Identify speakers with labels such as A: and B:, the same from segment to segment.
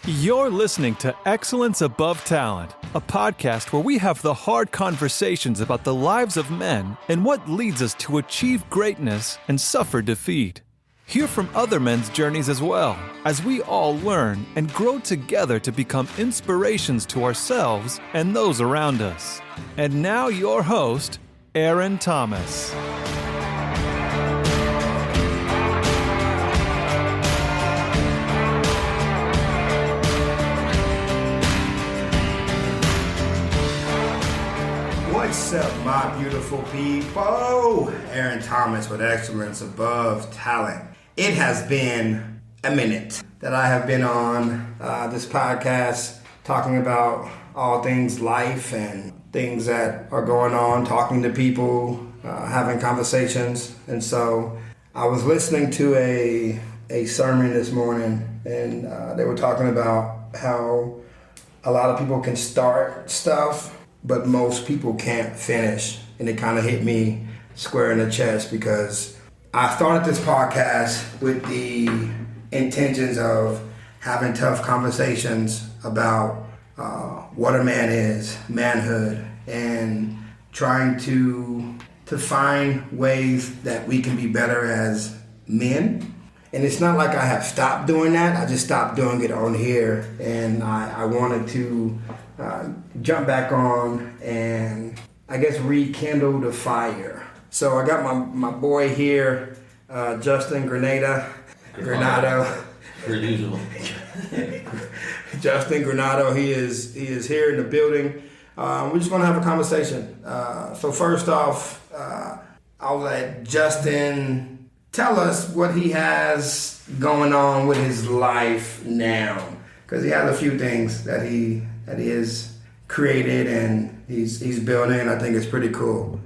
A: You're listening to Excellence Above Talent, a podcast where we have the hard conversations about the lives of men and what leads us to achieve greatness and suffer defeat. Hear from other men's journeys as well, as we all learn and grow together to become inspirations to ourselves and those around us. And now your host, Aaron Thomas.
B: What's up, my beautiful people? Aaron Thomas with Excellence Above Talent. It has been a minute that I have been on this podcast talking about all things life and things that are going on, talking to people, having conversations. And so I was listening to a sermon this morning, and they were talking about how a lot of people can start stuff, but most people can't finish. And it kind of hit me square in the chest because I started this podcast with the intentions of having tough conversations about what a man is, manhood, and trying to find ways that we can be better as men. And it's not like I have stopped doing that. I just stopped doing it on here, and I wanted to jump back on and I guess rekindle the fire. So I got my boy here, Justin Granado.
C: Per usual.
B: Justin Granado, he is here in the building. We're just gonna have a conversation. So first off, I'll let Justin tell us what he has going on with his life now, because he has a few things that he has created and he's building. I think it's pretty cool.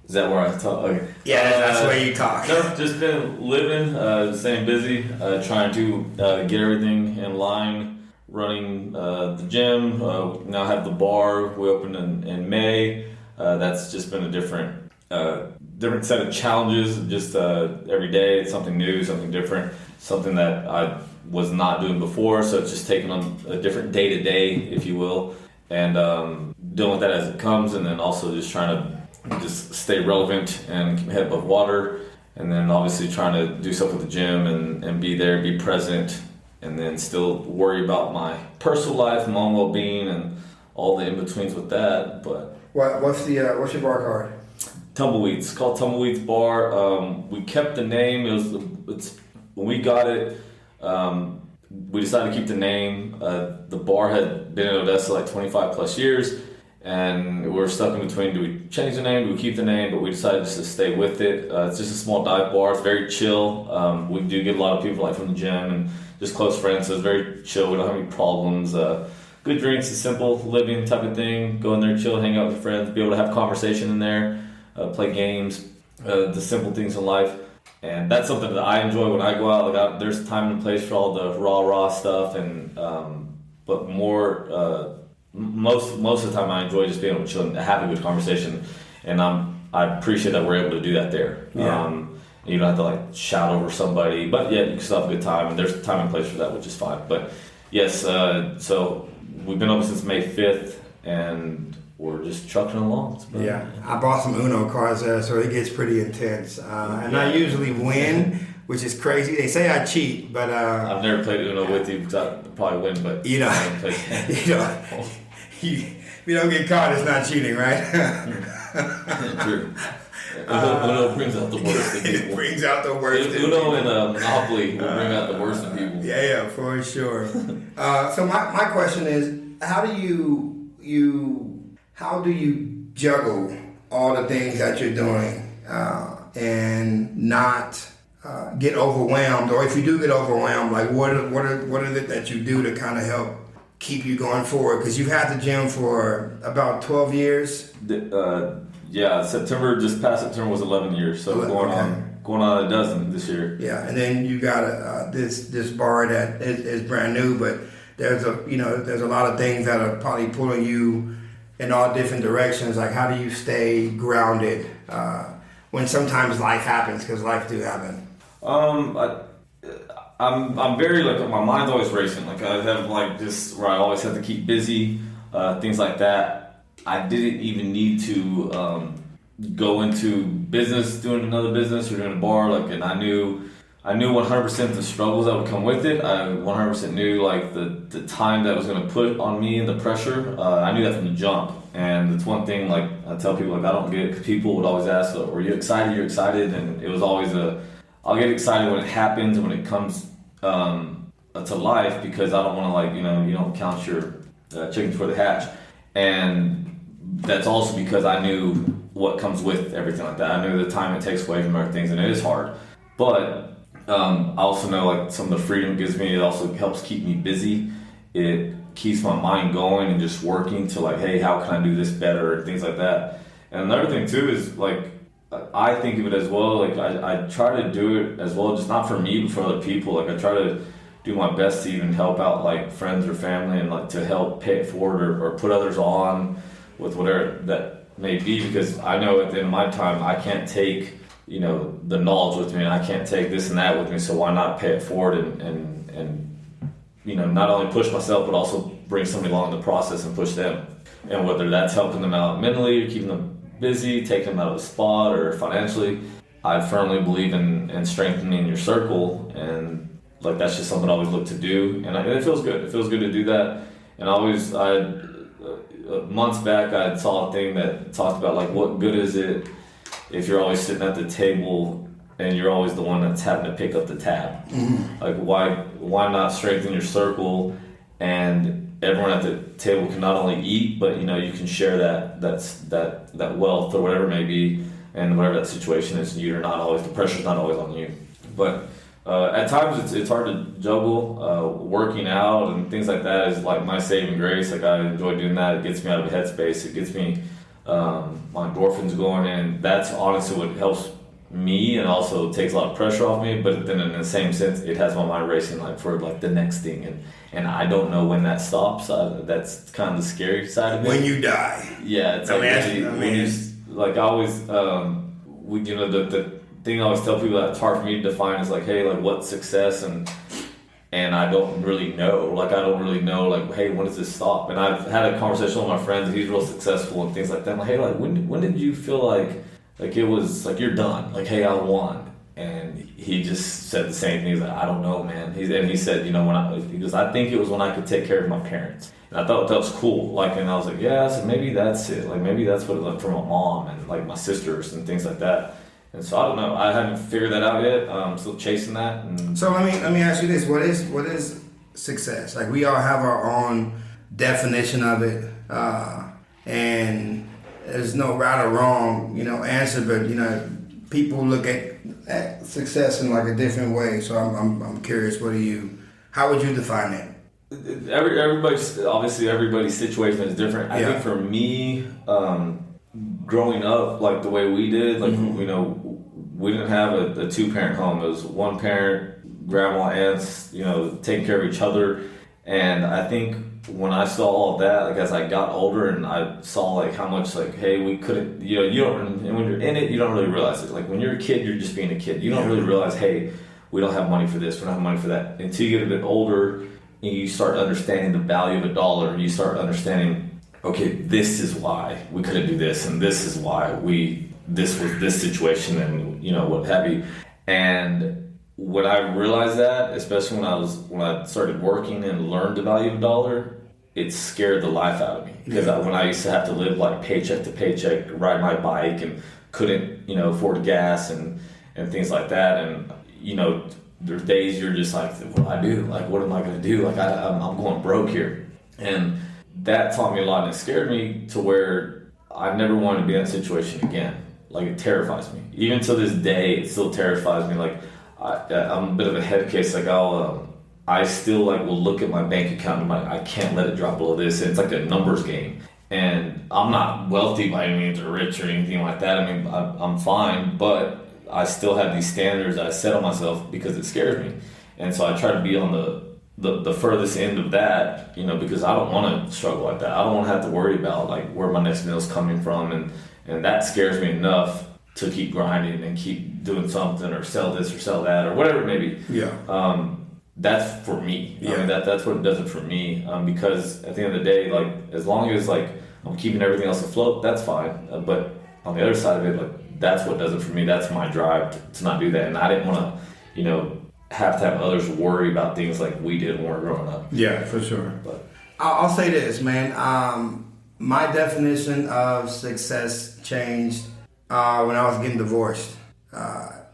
C: Is that where I talk? Okay.
B: Yeah, that's where you talk.
C: No, just been living, staying busy, trying to get everything in line, running the gym. Now have the bar. We opened in May. That's just been a different set of challenges. Just every day, it's something new, something different, something that I was not doing before. So it's just taking on a different day to day, if you will, and dealing with that as it comes, and then also just trying to just stay relevant and keep my head above water, and then obviously trying to do stuff with the gym and be there, be present, and then still worry about my personal life, my own well-being, and all the in-betweens with that. But
B: what's your bar card?
C: Tumbleweeds. It's called Tumbleweeds Bar. We kept the name. It's when we got it. We decided to keep the name. The bar had been in Odessa like 25 plus years, and we were stuck in between, do we change the name, do we keep the name? But we decided just to stay with it. It's just a small dive bar. It's very chill. We do get a lot of people like from the gym and just close friends, so it's very chill. We don't have any problems. Good drinks, a simple living type of thing. Go in there, chill, hang out with your friends, be able to have conversation in there, play games, the simple things in life. And that's something that I enjoy when I go out. Like there's time and place for all the raw stuff, and but more most of the time I enjoy just being able to chill and have a good conversation. And I appreciate that we're able to do that there.
B: Yeah.
C: And you don't have to like shout over somebody, but yeah, you can still have a good time. And there's time and place for that, which is fine. But yes, so we've been open since May 5th, and we're just trucking along.
B: Yeah, I bought some Uno cards there, so it gets pretty intense. And I usually win, which is crazy. They say I cheat, but
C: I've never played Uno with you because I'd probably win, but
B: you don't get caught, it's not cheating, right?
C: True. Uno brings out the worst in people.
B: It brings out the worst in people.
C: Uno and Monopoly will bring out the worst in people.
B: Yeah, for sure. So my question is, how do you juggle all the things that you're doing and not get overwhelmed? Or if you do get overwhelmed, like what is it that you do to kind of help keep you going forward? Because you've had the gym for about 12 years.
C: Yeah, this past September was 11 years, so going on a dozen this year.
B: Yeah, and then you got this bar that is brand new, but there's a lot of things that are probably pulling you in all different directions. Like, how do you stay grounded when sometimes life happens? Because life do happen.
C: I'm very like my mind's always racing. Like I have like just where I always have to keep busy, things like that. I didn't even need to go into business, doing another business or doing a bar. Like, and I knew 100% the struggles that would come with it. I 100% knew like the time that was going to put on me and the pressure. I knew that from the jump. And it's one thing like I tell people like I don't get it because people would always ask, like, "Were you excited? You're excited?" And it was always I'll get excited when it happens and when it comes to life because I don't want to like you don't count your chickens before they hatch. And that's also because I knew what comes with everything like that. I knew the time it takes away from other things, and it is hard. But I also know like some of the freedom it gives me. It also helps keep me busy. It keeps my mind going and just working to like, hey, how can I do this better and things like that. And another thing too is like I think of it as well. Like I try to do it as well, just not for me but for other people. Like I try to do my best to even help out like friends or family and like to help pay it forward or put others on with whatever that may be, because I know at the end of my time I can't take the knowledge with me and I can't take this and that with me, so why not pay it forward and not only push myself but also bring somebody along the process and push them. And whether that's helping them out mentally or keeping them busy, taking them out of the spot or financially, I firmly believe in strengthening your circle, and like that's just something I always look to do, and it feels good. It feels good to do that. And months back I saw a thing that talked about like what good is it if you're always sitting at the table and you're always the one that's having to pick up the tab. Mm-hmm. Like why not strengthen your circle, and everyone at the table can not only eat but you can share that wealth or whatever it may be, and whatever that situation is, the pressure's not always on you. But at times it's hard to juggle. Working out and things like that is like my saving grace. Like I enjoy doing that. It gets me out of a headspace. It gets me my endorphins going, and that's honestly what helps me and also takes a lot of pressure off me. But then in the same sense, it has my mind racing like for like the next thing, and I don't know when that stops. That's kind of the scary side of it.
B: When you die.
C: Yeah, it's like I always the thing I always tell people that's hard for me to define is like, hey, like what's success, and I don't really know. Like I don't really know like, hey, when does this stop? And I've had a conversation with my friends. He's real successful and things like that. I'm like, hey, like when did you feel like it was like you're done? Like, hey, I won. And he just said the same thing. He's like, I don't know, man. He said, I think it was when I could take care of my parents. And I thought that was cool. Like, and I was like, yeah, so maybe that's it. Like maybe that's what it looked for my mom and like my sisters and things like that. And so I don't know. I haven't figured that out yet. I'm still chasing that.
B: So let me ask you this: what is success? Like we all have our own definition of it, and there's no right or wrong, answer. But people look at success in like a different way. So I'm curious. How would you define it?
C: Everybody's situation is different. I think for me, growing up like the way we did, like we didn't have a 2-parent home. It was 1 parent, grandma, aunts, taking care of each other. And I think when I saw all of that, like as I got older and I saw like how much like, hey, we couldn't, you don't, and when you're in it, you don't really realize it. Like when you're a kid, you're just being a kid. You don't really realize, hey, we don't have money for this, we don't have money for that. Until you get a bit older and you start understanding the value of a dollar, you start understanding, okay, this is why we couldn't do this, and this is why this was this situation, and what have you. And when I realized that, especially when I started working and learned the value of a dollar, it scared the life out of me. Because when I used to have to live like paycheck to paycheck, ride my bike and couldn't afford gas and things like that, and there's days you're just like, what do I do? Like, what am I going to do? Like I'm going broke here. And that taught me a lot, and it scared me to where I never wanted to be in that situation again. Like it terrifies me. Even to this day, it still terrifies me. Like I'm a bit of a head case. Like I still like will look at my bank account and I can't let it drop below this. It's like a numbers game. And I'm not wealthy by any means or rich or anything like that. I mean, I'm fine, but I still have these standards that I set on myself because it scares me. And so I try to be on the furthest end of that, because I don't want to struggle like that. I don't want to have to worry about like where my next meal is coming from, and that scares me enough to keep grinding and keep doing something or sell this or sell that or whatever it may be.
B: Yeah.
C: that's for me.
B: Yeah.
C: I mean, that's what does it for me. Because at the end of the day, like, as long as like I'm keeping everything else afloat, that's fine. But on the other side of it, like, that's what does it for me. That's my drive to not do that. And I didn't want to, have to have others worry about things like we did when we were growing up.
B: Yeah, for sure.
C: But
B: I'll say this, man. My definition of success changed when I was getting divorced.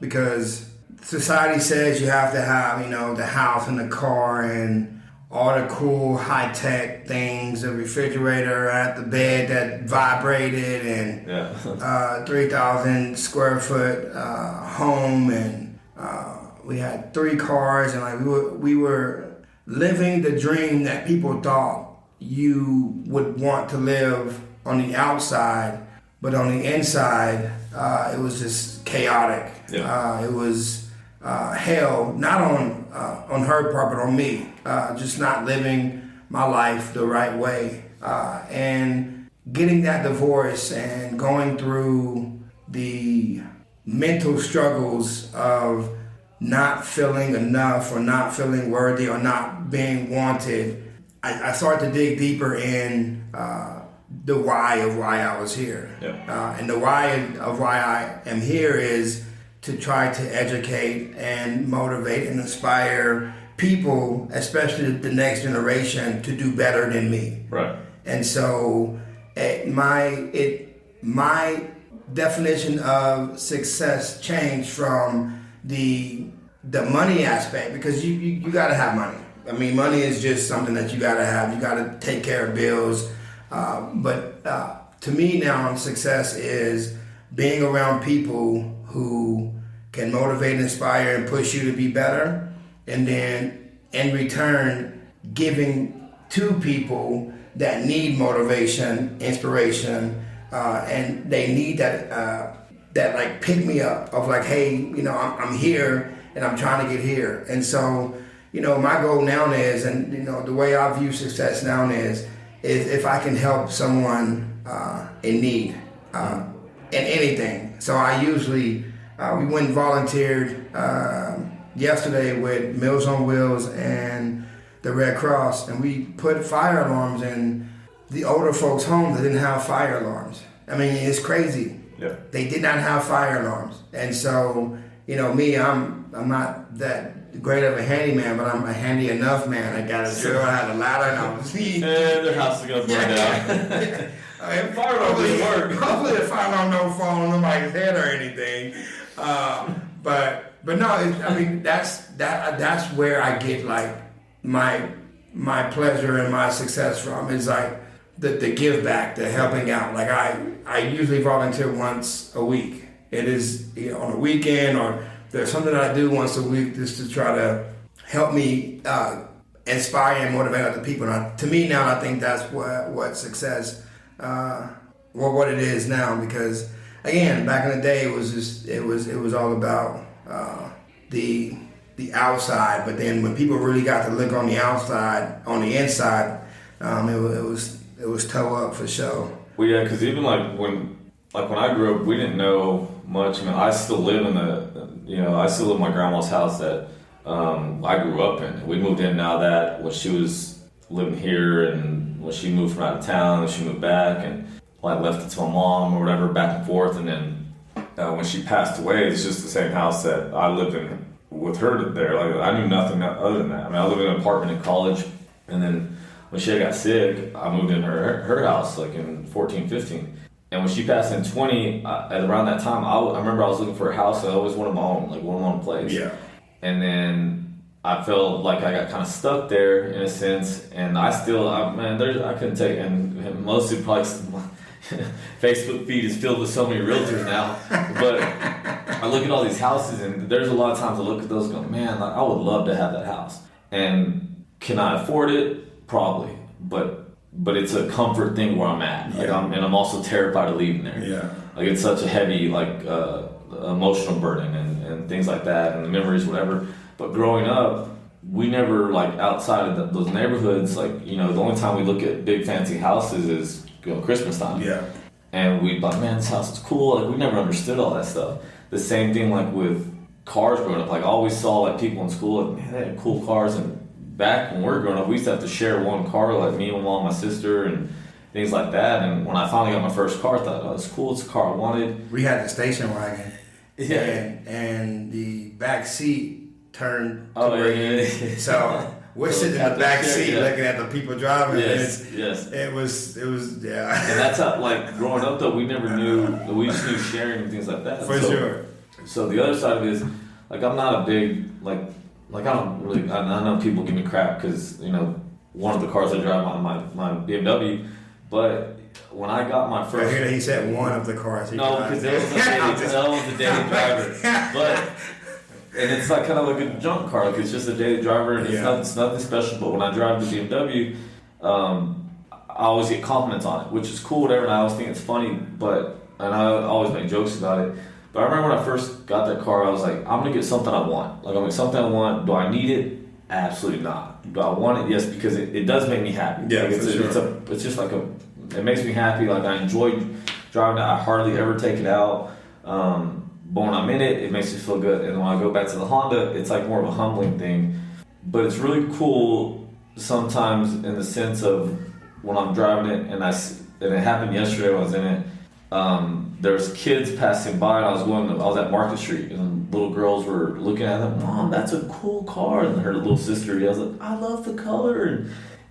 B: Because society says you have to have, the house and the car and all the cool high-tech things, the refrigerator at the bed that vibrated and 3,000 square foot home, and we had 3 cars, and like we were living the dream that people thought you would want to live on the outside, but on the inside, it was just chaotic. It was hell, not on her part, but on me. Just not living my life the right way. And getting that divorce and going through the mental struggles of not feeling enough or not feeling worthy or not being wanted, I started to dig deeper in the why of why I was here. And the why of why I am here is to try to educate and motivate and inspire people, especially the next generation, to do better than me.
C: Right.
B: And so my definition of success changed from the money aspect, because you gotta have money. I mean, money is just something that you gotta have. You gotta take care of bills. But to me now, success is being around people who can motivate, inspire, and push you to be better, and then in return giving to people that need motivation, inspiration, and they need that like pick me up of like, hey, I'm here and I'm trying to get here. And so, my goal now is, and the way I view success now is if I can help someone in need in anything. So I usually we went and volunteered yesterday with Meals on Wheels and the Red Cross, and we put fire alarms in the older folks' homes that didn't have fire alarms. I mean, it's crazy.
C: Yeah.
B: They did not have fire alarms. And so, me, I'm not that great of a handyman, but I'm a handy enough man. I got a drill, I had a ladder, and I was
C: their house is gonna burn down.
B: Fire alarm doesn't work. Hopefully the fire alarm don't fall on nobody's head or anything. But no, that's where I get like my pleasure and my success from, is like the give back, the helping out. Like I usually volunteer once a week. It is on a weekend, or there's something that I do once a week just to try to help me inspire and motivate other people. And to me now, I think that's what success, what it is now. Because again, back in the day, it was all about the outside. But then when people really got to look on the outside, on the inside, it was toe up for sure.
C: Well, yeah, because even when I grew up, we didn't know much. I mean, I still live in my grandma's house that I grew up in. We moved in now that when she was living here, and when she moved from out of town, and she moved back, and I left it to my mom or whatever, back and forth. And then when she passed away, it's just the same house that I lived in with her there. Like, I knew nothing other than that. I mean, I lived in an apartment in college, and then when she got sick, I moved in her house like in 14, 15. And when she passed in 20, at around that time, I remember I was looking for a house. I always wanted my own place.
B: Yeah.
C: And then I felt like I got kind of stuck there in a sense. And I couldn't take, and mostly probably Facebook feed is filled with so many realtors now. But I look at all these houses, and there's a lot of times I look at those and go, man, I would love to have that house. And can I afford it? Probably. But it's a comfort thing where I'm at. I'm also terrified of leaving there.
B: Yeah.
C: Like, it's such a heavy, emotional burden and things like that, and the memories, whatever. But growing up, we never, outside of those neighborhoods, the only time we look at big fancy houses is, Christmas time.
B: Yeah.
C: And we'd be like, man, this house is cool. We never understood all that stuff. The same thing, with cars growing up. Like I always saw like people in school, like, man, they had cool cars. And back when we were growing up, we used to have to share one car, like me, my mom, my sister, and things like that. And when I finally got my first car, I thought, oh, it's cool. It's a car I wanted.
B: We had the station wagon.
C: Yeah.
B: And the back seat turned.
C: Yeah.
B: So we're sitting in the back seat looking at the people driving.
C: Yes.
B: It was, yeah.
C: And that's how, like, growing up, though, we never knew, we just knew sharing and things like that.
B: For sure.
C: So the other side of it is, like, I'm not a big, like I don't really, I know people give me crap because, you know, one of the cars I drive, my BMW, but when I got my first...
B: I hear that he said one of the cars he
C: No, because that was a daily driver. But, and it's like kind of like a junk car, like it's just a daily driver and it's nothing special, but when I drive the BMW, I always get compliments on it, which is cool, whatever, and I always think it's funny, and I always make jokes about it. But I remember when I first got that car, I was like, I'm gonna get something I want. Like, I'm gonna get something I want. Do I need it? Absolutely not. Do I want it? Yes, because it does make me happy.
B: Yeah,
C: like it's just like it makes me happy. Like, I enjoy driving it. I hardly ever take it out. But when I'm in it, it makes me feel good. And when I go back to the Honda, it's like more of a humbling thing. But it's really cool sometimes in the sense of when I'm driving it, and it happened yesterday when I was in it. There's kids passing by, and I was at Market Street, and little girls were looking at them. Mom, that's a cool car, and her little sister yells, like, I love the color,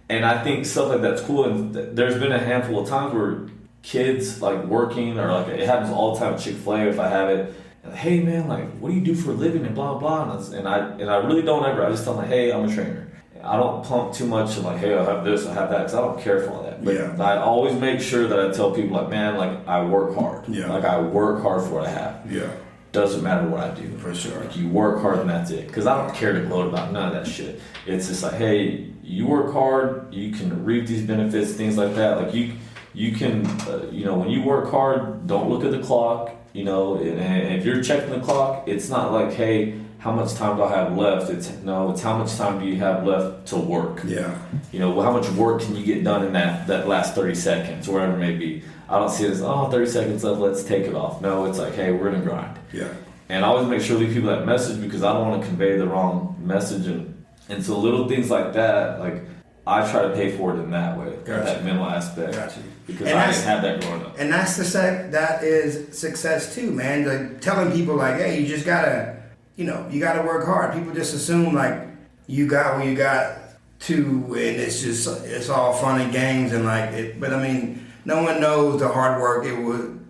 C: and I think stuff like that's cool. And there's been a handful of times where kids like working, or like it happens all the time at Chick-fil-A if I have it. And, hey man, like, what do you do for a living, and blah blah. And I really don't ever. I just tell them, hey, I'm a trainer. I don't pump too much of like, hey, I have this, I have that, because I don't care for all that. But I always make sure that I tell people, like, man, like, I work hard.
B: Yeah.
C: Like, I work hard for what I have.
B: Yeah.
C: Doesn't matter what I do.
B: For sure.
C: Like, you work hard and that's it. Because I don't care to gloat about none of that shit. It's just like, hey, you work hard, you can reap these benefits, things like that. Like, you can, when you work hard, don't look at the clock. You know, and if you're checking the clock, it's not like, hey, how much time do I have left? It's how much time do you have left to work?
B: Yeah.
C: You know, how much work can you get done in that last 30 seconds, or whatever it may be. I don't see it as, 30 seconds left, let's take it off. No, it's like, hey, we're going to grind.
B: Yeah.
C: And I always make sure to leave people that message, because I don't want to convey the wrong message. And so little things like that, like, I try to pay for it in that way, that mental aspect.
B: Gotcha.
C: Because I didn't have that growing up.
B: And that is success too, man. Like, telling people, like, hey, you just gotta, you gotta work hard. People just assume, like, you got what you got to, and it's all fun and games, and like, but I mean, no one knows the hard work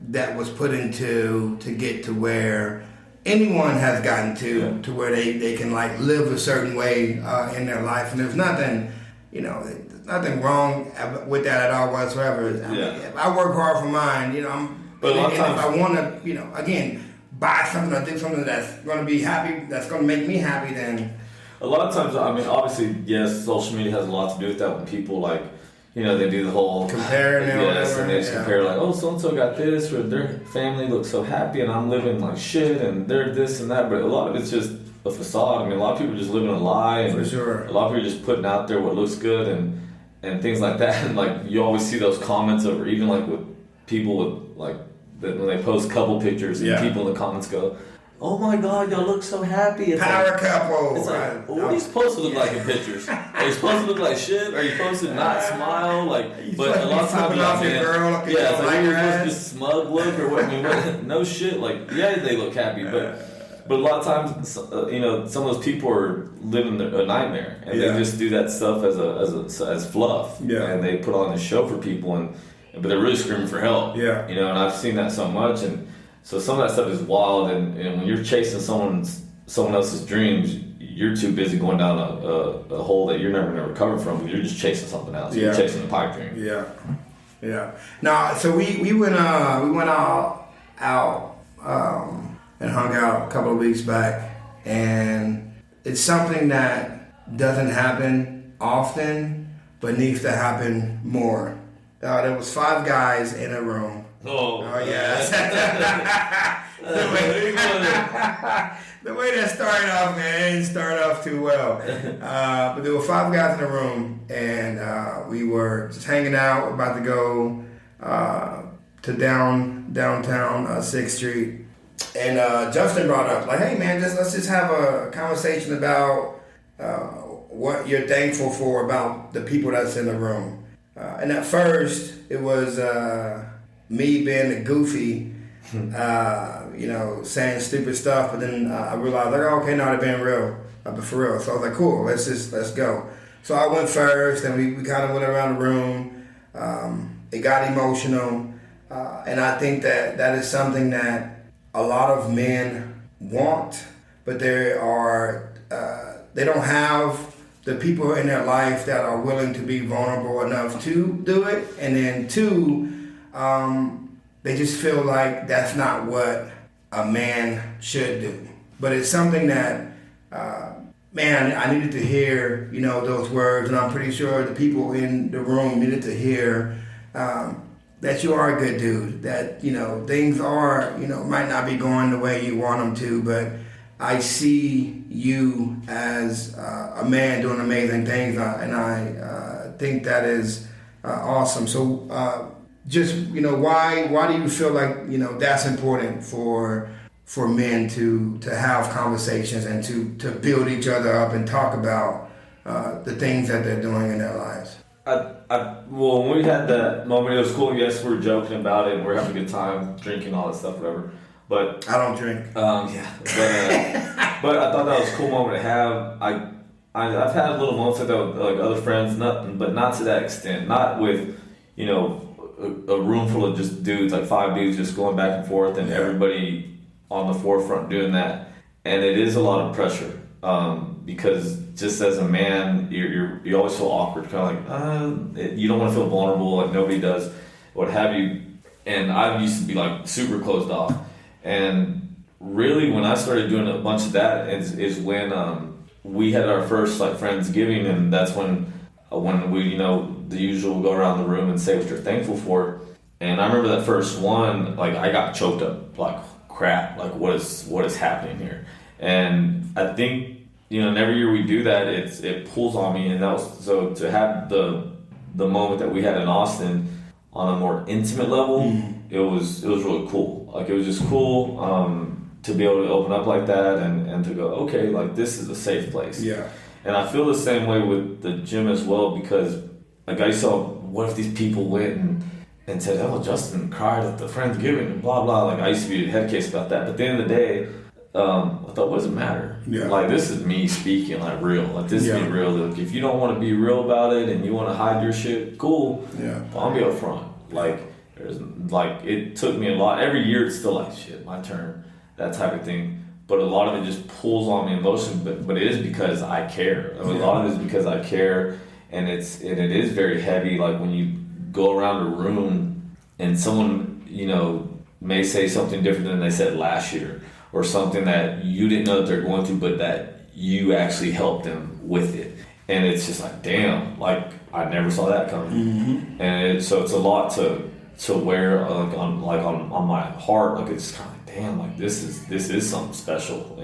B: that was put into to get to where anyone has gotten to where they can, like, live a certain way in their life. And there's nothing, there's nothing wrong with that at all whatsoever. I mean, if I work hard for mine,
C: But a lot of times,
B: if I want to, again, buy something or do something that's going to be happy, that's going to make me happy, then...
C: A lot of times, I mean, obviously, yes, social media has a lot to do with that. When people, like, they do the whole...
B: Comparing and whatever.
C: And they just compare, like, oh, so-and-so got this, or their family looks so happy, and I'm living like shit, and they're this and that. But a lot of it's just a facade. I mean, a lot of people are just living a lie. And
B: for sure.
C: A lot of people are just putting out there what looks good and things like that. And, like, you always see those comments over, even, like, with people with, like, when they post couple pictures, and people in the comments go, oh my God, y'all look so happy. It's
B: Power
C: like,
B: couple.
C: It's like, what are you supposed to look like in pictures? Are you supposed to look like shit? Are you supposed to not smile? Like, but a lot of times,
B: off your girl,
C: it's like you're supposed to just smug look or what? I mean, what? No shit. Like, yeah, they look happy, but a lot of times, some of those people are living a nightmare, and they just do that stuff as fluff, and they put on this show for people, but they're really screaming for help.
B: Yeah.
C: And I've seen that so much, and so some of that stuff is wild, and when you're chasing someone else's dreams, you're too busy going down a hole that you're never going to recover from, because you're just chasing something else. You're chasing a pipe dream.
B: Yeah. Now, so we went out and hung out a couple of weeks back, and it's something that doesn't happen often, but needs to happen more. There was 5 guys in a room.
C: Oh
B: yes. The way that started off, man, it didn't start off too well. But there were 5 guys in the room, and we were just hanging out. We're about to go to downtown 6th Street, And Justin brought up, like, hey man, let's just have a conversation about what you're thankful for about the people that's in the room. And at first, it was me being the goofy, saying stupid stuff. But then I realized, like, okay, no, they're being real, for real. So I was like, cool, let's go. So I went first, and we kind of went around the room. It got emotional, and I think that is something that a lot of men want, but they don't have the people in their life that are willing to be vulnerable enough to do it. And then two, they just feel like that's not what a man should do. But it's something that, I needed to hear, those words, and I'm pretty sure the people in the room needed to hear that you are a good dude, that, things are, might not be going the way you want them to, but I see you as a man doing amazing things, and I think that is awesome. So why do you feel like, that's important for men to have conversations and to build each other up and talk about the things that they're doing in their lives?
C: Well, when we had that moment, it was cool. Yes, we were joking about it, and we are having a good time, drinking, all that stuff, whatever. But
B: I don't drink.
C: Yeah. But I thought that was a cool moment to have. I've had little moments like that with like other friends, but not to that extent. Not with, a room full of just dudes, like 5 dudes just going back and forth, and everybody on the forefront doing that. And it is a lot of pressure. Because just as a man, you always feel awkward, kind of like you don't want to feel vulnerable, like nobody does, what have you. And I used to be like super closed off. And really, when I started doing a bunch of that, is when we had our first like Friendsgiving, and that's when we the usual go around the room and say what you're thankful for. And I remember that first one, like I got choked up, like crap, like what is happening here. And I think, and every year we do that, it pulls on me, and that was so to have the moment that we had in Austin on a more intimate level. It was really cool. Like it was just cool to be able to open up like that and to go, okay, like this is a safe place.
B: Yeah.
C: And I feel the same way with the gym as well, because like I saw, what if these people went and said, oh, Justin cried at the Friendsgiving and blah blah. Like I used to be a head case about that, but at the end of the day, I thought, what does it matter?
B: Yeah.
C: Like this is me speaking like real. Like this is me real. Like if you don't want to be real about it and you want to hide your shit, cool.
B: Yeah.
C: I'll be up front. Like it took me a lot. Every year it's still like shit, my turn, that type of thing. But a lot of it just pulls on me emotionally. But it is because I care. I mean, a lot of it is because I care, and it is very heavy. Like when you go around a room and someone may say something different than they said last year, or something that you didn't know that they're going to, but that you actually helped them with it. And it's just like, damn, like I never saw that coming. Mm-hmm. And so it's a lot to wear on my heart. Like it's kind of like, damn, like this is something special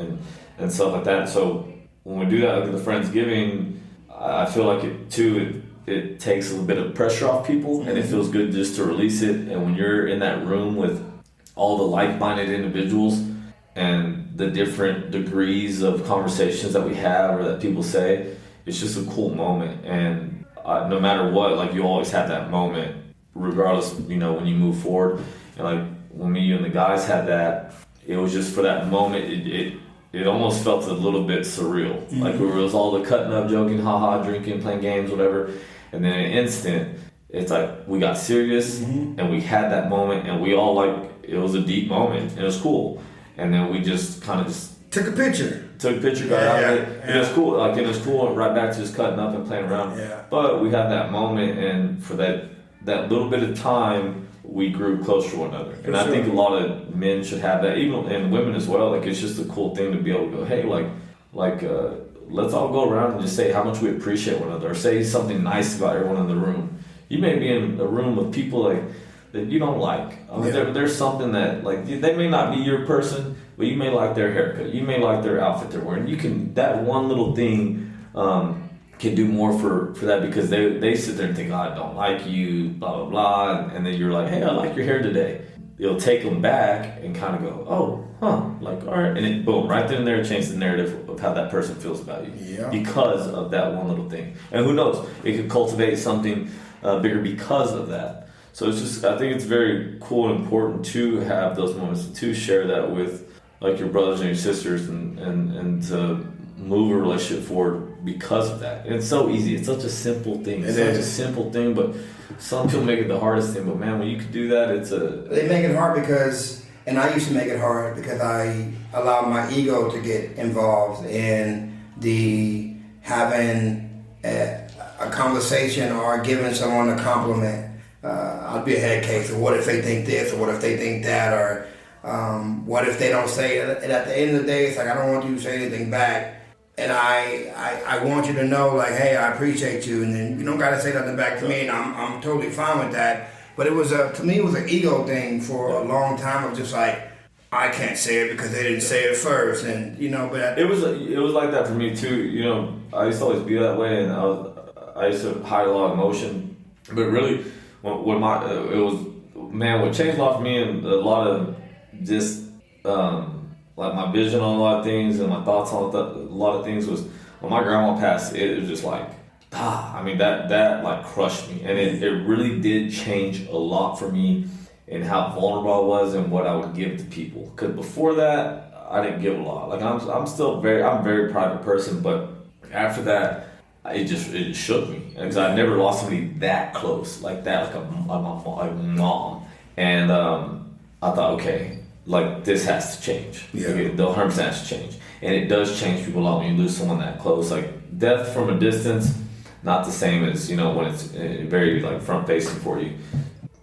C: and stuff like that. So when we do that, like at the Friendsgiving, I feel like it takes a little bit of pressure off people, and it feels good just to release it. And when you're in that room with all the like-minded individuals, and the different degrees of conversations that we have or that people say, it's just a cool moment. And no matter what, like you always have that moment, regardless, when you move forward. And like when me, you and the guys had that, it was just for that moment, it almost felt a little bit surreal. Mm-hmm. Like it was all the cutting up, joking, haha, drinking, playing games, whatever. And then in an instant, it's like we got serious, and we had that moment, and we all it was a deep moment, and it was cool. And then we just kind of
B: took a picture,
C: got out of it. And it was cool. Like it was cool, right back to just cutting up and playing around.
B: Yeah.
C: But we had that moment, and for that little bit of time, we grew closer to one another. And I think a lot of men should have that, even and women as well. Like it's just a cool thing to be able to go, hey, let's all go around and just say how much we appreciate one another, or say something nice about everyone in the room. You may be in a room with people that you don't like. There's something that they may not be your person, but you may like their haircut, you may like their outfit they're wearing. That one little thing can do more for that, because they sit there and think, oh, I don't like you, blah blah blah, and then you're like, hey, I like your hair today. it'll take them back and kind of go, oh, like, all right, and it, boom, right then and there, it changes the narrative of how that person feels about you because of that one little thing. And who knows, it could cultivate something bigger because of that. So it's just, I think it's very cool and important to have those moments, to share that with like your brothers and your sisters, and to move a relationship forward because of that. And it's so easy. It's such a simple thing. It's such a simple thing, but some people make it the hardest thing. But man, when you can do that, they
B: make it hard because, and I used to make it hard because I allowed my ego to get involved in the having a conversation or giving someone a compliment. I'd be a head case of what if they think this, or what if they think that, or what if they don't say it. And at the end of the day, it's like, I don't want you to say anything back. And I want you to know, like, hey, I appreciate you. And then you don't got to say nothing back to me, and I'm totally fine with that. But to me, it was an ego thing for a long time of just like, I can't say it because they didn't say it first. And, but
C: it was like that for me too. I used to always be that way, and I used to hide a lot of emotion. But really, what changed a lot for me, and a lot of just like my vision on a lot of things and my thoughts on a lot of things was when my grandma passed. It was just like, that like crushed me, and it really did change a lot for me in how vulnerable I was and what I would give to people. Because before that, I didn't give a lot. Like I'm a very private person, but after that, it shook me because I never lost somebody that close like that, like my mom. And I thought, okay, like this has to change. Yeah. Like, the 100% has to change, and it does change people a lot when you lose someone that close. Like death from a distance, not the same as when it's very like front facing for you.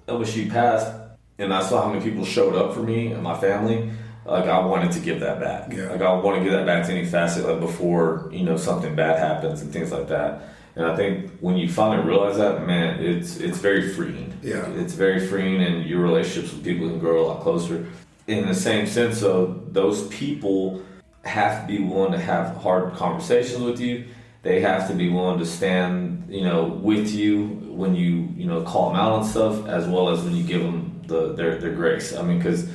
C: When she passed, and I saw how many people showed up for me and my family, like I wanted to give that back. Yeah. Like I want to give that back to any facet, like before something bad happens and things like that. And I think when you finally realize that, man, it's very freeing. Yeah. It's very freeing, and your relationships with people can grow a lot closer. In the same sense, so those people have to be willing to have hard conversations with you. They have to be willing to stand, with you when you, call them out on stuff, as well as when you give them their grace. I mean, because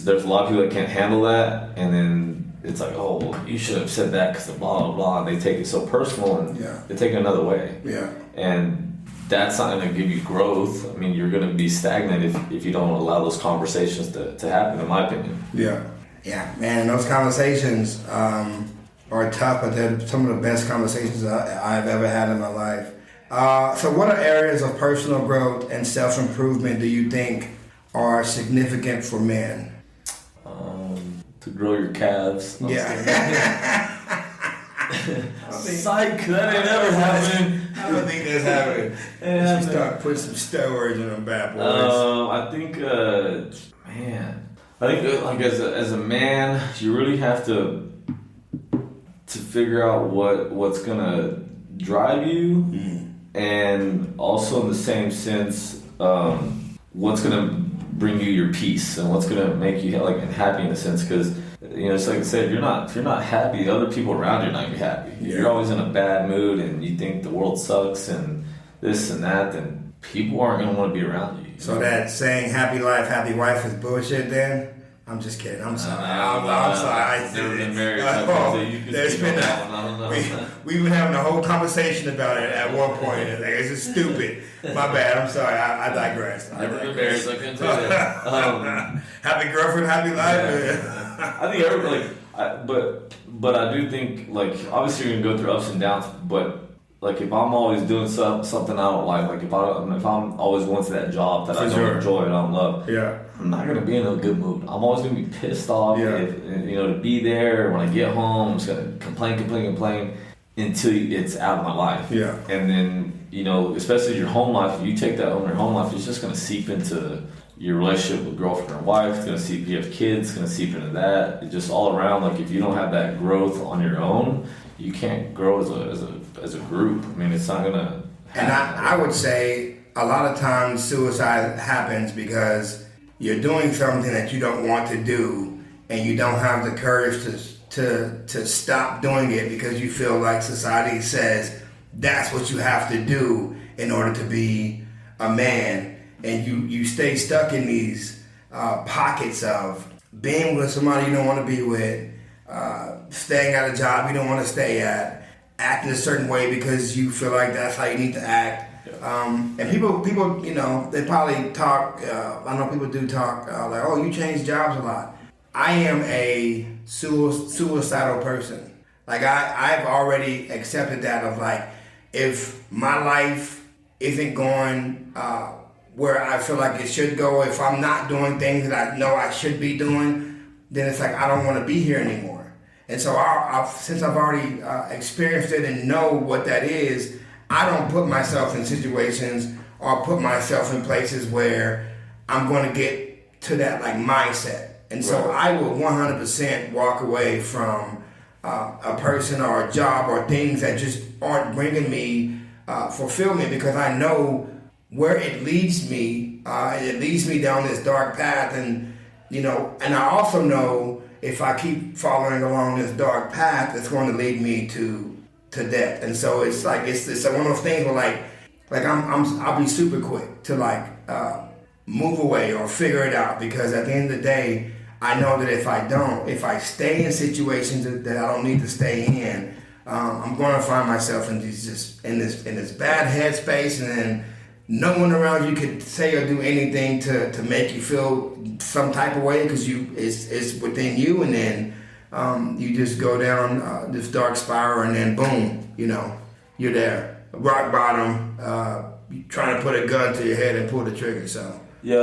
C: there's a lot of people that can't handle that, and then it's like, oh, well, you should have said that because of blah, blah, blah. And they take it so personal, and they take it another way. Yeah. And that's not going to give you growth. I mean, you're going to be stagnant if you don't allow those conversations to happen, in my opinion. Yeah. Yeah, man, those conversations are tough, but they're some of the best conversations I've ever had in my life. So what are areas of personal growth and self-improvement do you think are significant for men? To grow your calves. Yeah. Psych, that ain't ever happening. I don't think that's happening. You should start putting some steroids in them bad boys. I think, like as a man, you really have to figure out what's gonna drive you, and also in the same sense, what's gonna bring you your peace and what's gonna make you like happy in a sense, because it's like I said, if you're not happy, the other people around you are not gonna be happy. If you're always in a bad mood and you think the world sucks and this and that, then people aren't gonna want to be around you. So that saying "happy life, happy wife" is bullshit. Then I'm just kidding. I'm sorry. I'm sorry. I've never been married. We've been having a whole conversation about it at one point. And it's just stupid. My bad. I'm sorry. I digress. Never been married, so I couldn't tell you. Happy girlfriend, happy life. I think everybody, but I do think, like, obviously you're gonna go through ups and downs, but like if I'm always doing something I don't like if I'm always going to that job that I don't enjoy and I don't love, I'm not gonna be in a good mood. I'm always gonna be pissed off. To be there. When I get home, I'm just gonna complain until it's out of my life. Yeah. And then especially your home life, if you take that home, your home life, it's just gonna seep into your relationship with girlfriend or wife. It's gonna seep. You have kids, it's gonna seep into that. It just all around. Like if you don't have that growth on your own, you can't grow as a group. I mean, it's not gonna happen. And I would say a lot of times suicide happens because you're doing something that you don't want to do, and you don't have the courage to stop doing it because you feel like society says that's what you have to do in order to be a man, and you stay stuck in these
B: pockets of being with somebody you don't want to be with, staying at a job you don't want to stay at, acting a certain way because you feel like that's how you need to act. And people, you know, they probably talk, I know people do talk like, oh, you change jobs a lot. I am a suicidal person. Like I've already accepted that of like, if my life isn't going where I feel like it should go, if I'm not doing things that I know I should be doing, then it's like I don't want to be here anymore. And so since I've already experienced it and know what that is, I don't put myself in situations or put myself in places where I'm going to get to that like mindset. And so I will 100% walk away from a person or a job or things that just aren't bringing me fulfillment, because I know where it leads me. It leads me down this dark path, and you know, and I also know if I keep following along this dark path, it's going to lead me to death. And so it's like it's one of those things where like I'll be super quick to like move away or figure it out, because at the end of the day, I know that if I stay in situations that I don't need to stay in, I'm going to find myself in this bad headspace, and then no one around you could say or do anything to make you feel some type of way, because it's within you, and then you just go down this dark spiral, and then boom, you know, you're there, rock bottom, trying to put a gun to your head and pull the trigger. So
C: yeah,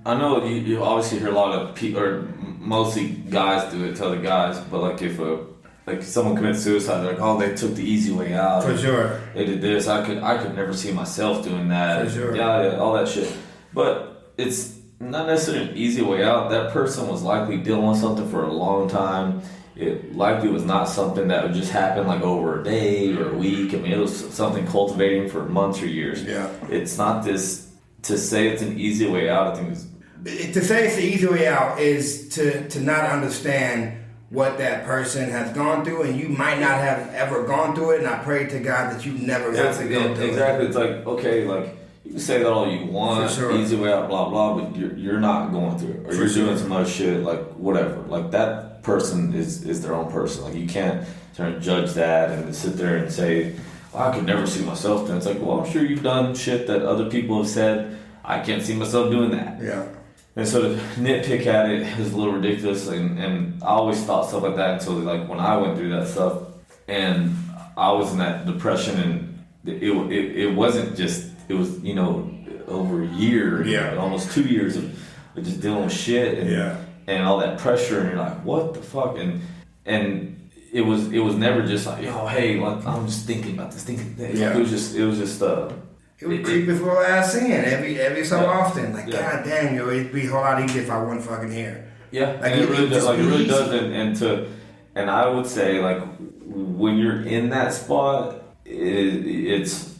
C: I know you obviously hear a lot of people, or mostly guys do it to other guys, but like if someone commits suicide, they're like, oh, they took the easy way out.
B: For sure.
C: They did this. I could never see myself doing that.
B: For sure.
C: Yeah, all that shit. But it's not necessarily an easy way out. That person was likely dealing with something for a long time. It likely was not something that would just happen like over a day or a week. I mean, it was something cultivating for months or years.
B: Yeah.
C: It's not this, to say it's an easy way out, I think is...
B: To say it's the easy way out is to not understand what that person has gone through, and you might not have ever gone through it, and I pray to God that you never have to go through it.
C: Exactly. It's like, okay, like, you can say that all you want,
B: sure.
C: Easy way out, blah, blah, but you're not going through it. Or you're doing some other shit, like, whatever. Like, that person is their own person. Like, you can't try to judge that and sit there and say, well, I could never see myself doing. It's like, well, I'm sure you've done shit that other people have said, I can't see myself doing that.
B: Yeah.
C: And so to nitpick at it is a little ridiculous, and I always thought stuff like that until like when I went through that stuff, and I was in that depression, and it wasn't just, it was, you know, over a year,
B: yeah,
C: almost 2 years of just dealing with shit, and all that pressure, and you're like, what the fuck, and it was never just like, yo, hey, like, I'm just thinking about this,
B: yeah.
C: It was just
B: it would creep his little ass in every so often. Like, God damn, yo, it'd be a whole lot easier if I wasn't fucking here.
C: Yeah, like it really does. Like it really does. And I would say, like, when you're in that spot, it's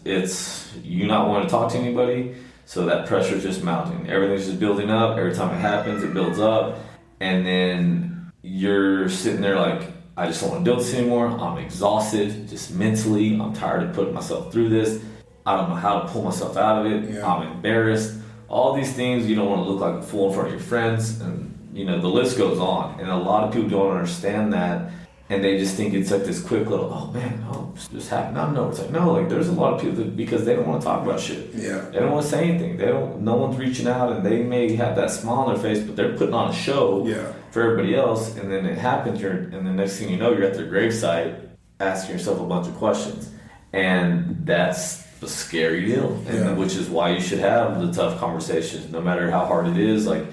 C: you not wanting to talk to anybody. So that pressure's just mounting. Everything's just building up. Every time it happens, it builds up, and then you're sitting there like, I just don't want to deal with this anymore. I'm exhausted, just mentally. I'm tired of putting myself through this. I don't know how to pull myself out of it. Yeah. I'm embarrassed. All these things, you don't want to look like a fool in front of your friends, and you know, the list goes on. And a lot of people don't understand that, and they just think it's like this quick little, oh man, this happened. No, it's like, no, like there's a lot of people that, because they don't want to talk about shit.
B: Yeah.
C: They don't want to say anything. No one's reaching out, and they may have that smile on their face, but they're putting on a show for everybody else, and then it happens, and the next thing you know, you're at their gravesite asking yourself a bunch of questions. And that's a scary deal, and which is why you should have the tough conversations, no matter how hard it is. Like,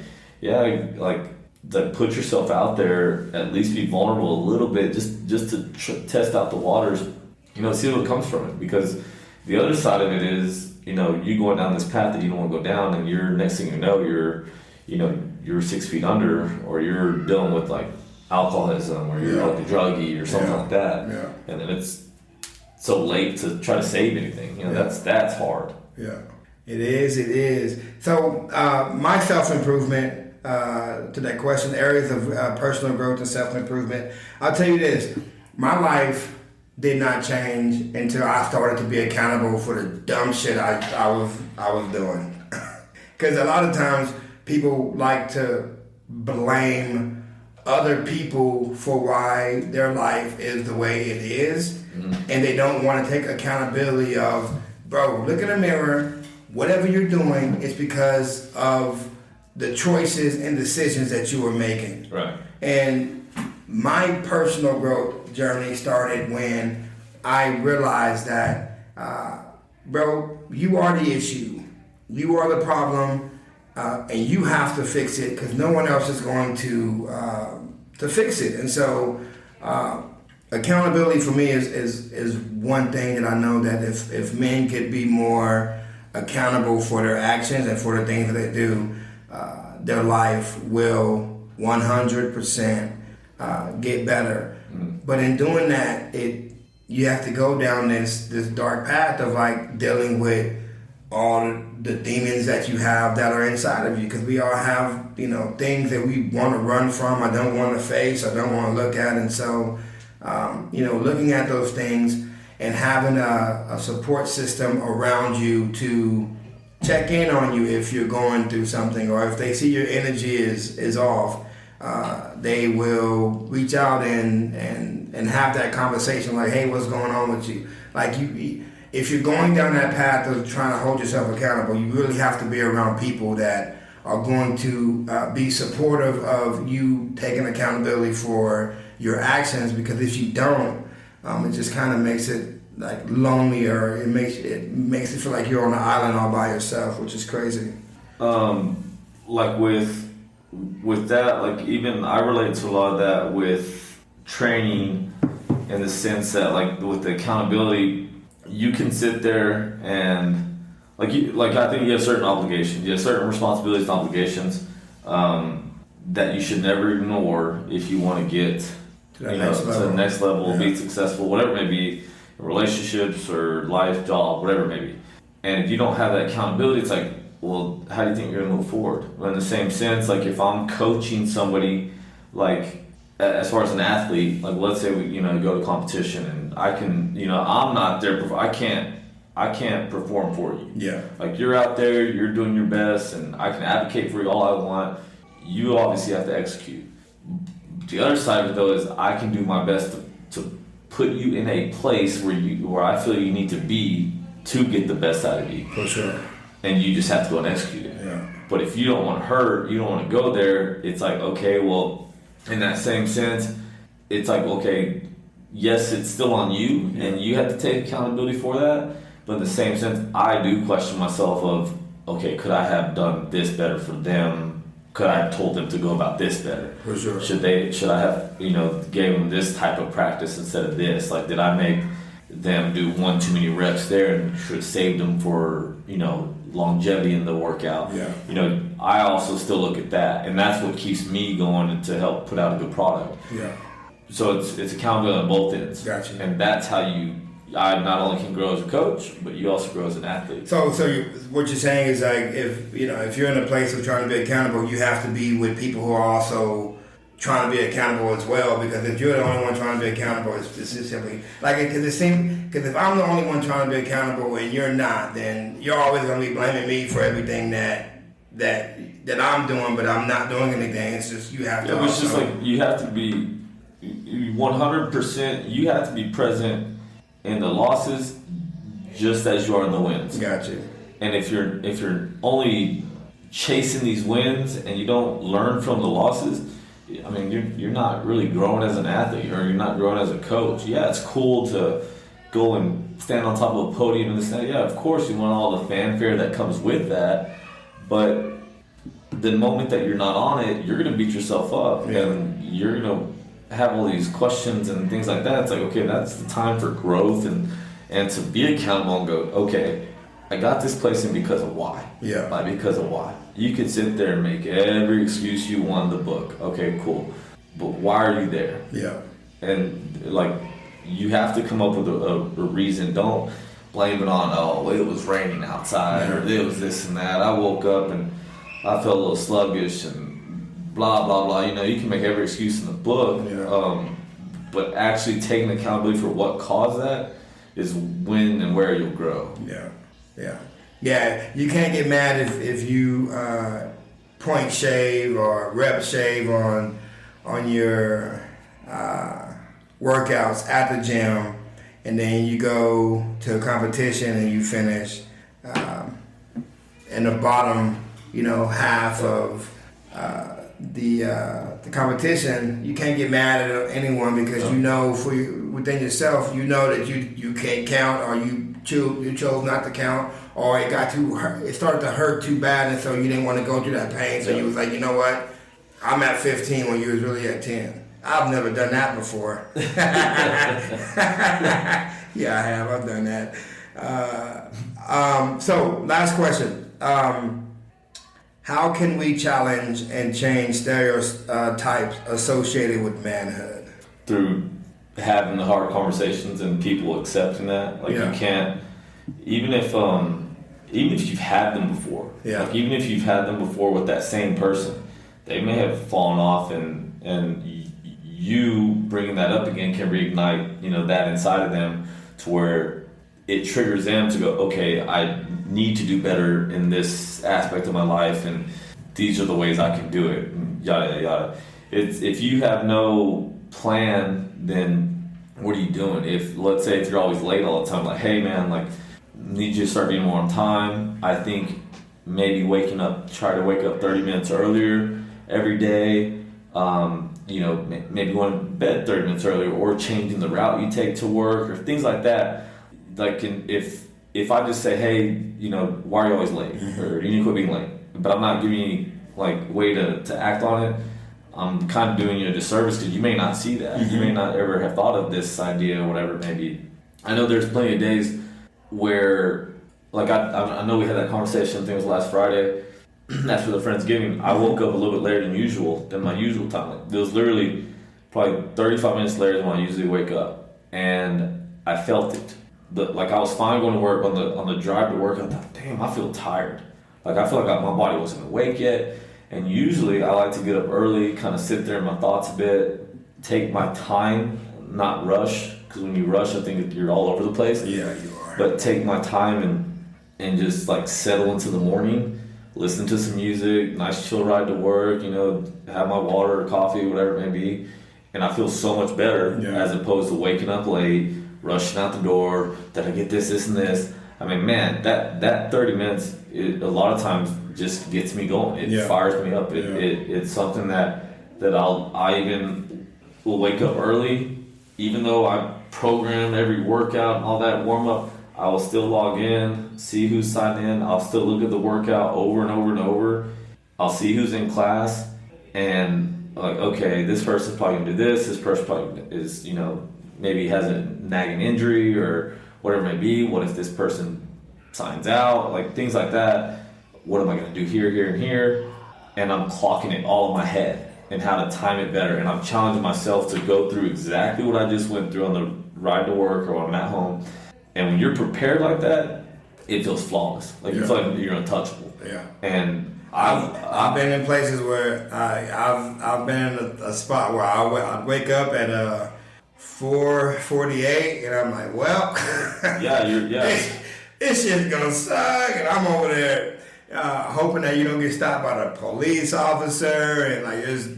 C: put yourself out there, at least be vulnerable a little bit, just to test out the waters, you know, see what comes from it. Because the other side of it is, you know, you going down this path that you don't want to go down, and you're, next thing you know, you're 6 feet under, or you're dealing with like alcoholism, or you're like a druggie or something like that, and then it's so late to try to save anything. You know, that's hard.
B: Yeah, it is. So my self-improvement, to that question, areas of personal growth and self-improvement, I'll tell you this, my life did not change until I started to be accountable for the dumb shit I was doing. Because a lot of times people like to blame other people for why their life is the way it is, and they don't want to take accountability of, bro, look in the mirror, whatever you're doing, it's because of the choices and decisions that you were making.
C: Right.
B: And my personal growth journey started when I realized that, bro, you are the issue. You are the problem, and you have to fix it because no one else is going to fix it. And so accountability for me is one thing that I know that if men could be more accountable for their actions and for the things that they do, their life will 100% get better. But in doing that, you have to go down this dark path of like dealing with all the demons that you have that are inside of you, because we all have things that we want to run from, I don't want to face, I don't want to look at. And so looking at those things and having a support system around you to check in on you if you're going through something, or if they see your energy is off, they will reach out and have that conversation like, hey, what's going on with you? Like if you're going down that path of trying to hold yourself accountable, you really have to be around people that are going to be supportive of you taking accountability for your actions, because if you don't, it just kind of makes it like lonelier. It makes it feel like you're on an island all by yourself, which is crazy.
C: Like with that, like even I relate to a lot of that with training, in the sense that like with the accountability, you can sit there and I think you have certain obligations, you have certain responsibilities and obligations that you should never ignore if you want to get to the next level, be successful, whatever it may be, relationships or life, job, whatever it may be. And if you don't have that accountability, it's like, well, how do you think you're going to move forward? Well, in the same sense, like if I'm coaching somebody, like as far as an athlete, like let's say we go to competition and I can, I'm not there, I can't perform for you.
B: Yeah.
C: Like you're out there, you're doing your best, and I can advocate for you all I want. You obviously have to execute. The other side of it though is I can do my best to put you in a place where I feel you need to be to get the best out of you.
B: For sure.
C: And you just have to go and execute it.
B: Yeah.
C: But if you don't want to hurt, you don't want to go there, it's like, okay, well, in that same sense, it's like, okay, yes, it's still on you, and you have to take accountability for that. But in the same sense, I do question myself of, okay, could I have done this better for them? Could I have told them to go about this better?
B: For sure.
C: Should I have, gave them this type of practice instead of this? Like, did I make them do one too many reps there and should have saved them for, longevity in the workout?
B: Yeah.
C: I also still look at that, and that's what keeps me going to help put out a good product.
B: Yeah.
C: So it's accountability on both ends.
B: Gotcha.
C: And that's how I not only can grow as a coach, but you also grow as an athlete.
B: So what you're saying is like if you're in a place of trying to be accountable, you have to be with people who are also trying to be accountable as well. Because if you're the only one trying to be accountable, it's just simply like because if I'm the only one trying to be accountable and you're not, then you're always going to be blaming me for everything that I'm doing, but I'm not doing anything. It's just you have to.
C: Yeah, it's just like you have to be 100%. You have to be present in the losses just as you are in the wins.
B: Gotcha.
C: And if you're only chasing these wins and you don't learn from the losses, I mean you're not really growing as an athlete, or you're not growing as a coach. Yeah, it's cool to go and stand on top of a podium and this and that. Yeah, of course you want all the fanfare that comes with that, but the moment that you're not on it, you're gonna beat yourself up, and you're gonna have all these questions and things like that. It's like, okay, that's the time for growth and to be accountable and go, okay, I got this place in because of why.
B: Yeah.
C: Like because of why. You could sit there and make every excuse you want in the book. Okay, cool. But why are you there?
B: Yeah.
C: And like you have to come up with a reason. Don't blame it on, it was raining outside, or it was this and that. I woke up and I felt a little sluggish and blah, blah, blah. You can make every excuse in the book, but actually taking accountability for what caused that is when and where you'll grow.
B: Yeah. You can't get mad if you point shave or rep shave on your workouts at the gym, and then you go to a competition and you finish in the bottom, half of the competition, you can't get mad at anyone because within yourself, that you can't count, or you chose not to count, or it started to hurt too bad, and so you didn't want to go through that pain. So you was like, you know what? I'm at 15 when you was really at 10. I've never done that before. Yeah, I have. I've done that. So last question. How can we challenge and change stereotypes associated with manhood?
C: Through having the hard conversations and people accepting that. You can't, even if you've had them before.
B: Yeah.
C: Like even if you've had them before with that same person, they may have fallen off, and you bringing that up again can reignite, that inside of them to where it triggers them to go, okay, I need to do better in this aspect of my life, and these are the ways I can do it, and yada yada. If you have no plan, then what are you doing? If you're always late all the time, like, hey man, like, need you to start being more on time. I think maybe try to wake up 30 minutes earlier every day. Maybe going to bed 30 minutes earlier, or changing the route you take to work, or things like that. Like, if I just say, hey, why are you always late?
B: Mm-hmm.
C: Or you need to quit being late, but I'm not giving you way to act on it, I'm kind of doing you a disservice, because you may not see that.
B: Mm-hmm.
C: You may not ever have thought of this idea or whatever it may be. I know there's plenty of days where, I know we had that conversation, I think it was last Friday, after the Friendsgiving. I woke up a little bit later than my usual time. It was literally probably 35 minutes later than when I usually wake up, and I felt it. I was fine going to work. On the drive to work, I thought, damn, I feel tired. I feel like my body wasn't awake yet. And usually I like to get up early, kind of sit there in my thoughts a bit, take my time, not rush, because when you rush, I think you're all over the place.
B: Yeah, you are.
C: But take my time and just settle into the morning, listen to some music, nice chill ride to work, have my water or coffee, whatever it may be, and I feel so much better as opposed to waking up late, rushing out the door, that I get this, and this. I mean, man, that 30 minutes, a lot of times just gets me going. It fires me up. It's something that I even will wake up early, even though I program every workout and all that warm up. I will still log in, see who's signed in. I'll still look at the workout over and over and over. I'll see who's in class, and okay, this person's probably gonna do this. This person probably is, maybe has a nagging injury or whatever it may be. What if this person signs out? Things like that. What am I going to do here, here, and here? And I'm clocking it all in my head and how to time it better. And I'm challenging myself to go through exactly what I just went through on the ride to work or when I'm at home. And when you're prepared like that, it feels flawless. You feel like you're untouchable. Yeah. And
B: I've been in places where I've been in a spot where I'd wake up at 4:48, and I'm like, well, this shit's gonna suck, and I'm over there hoping that you don't get stopped by the police officer, and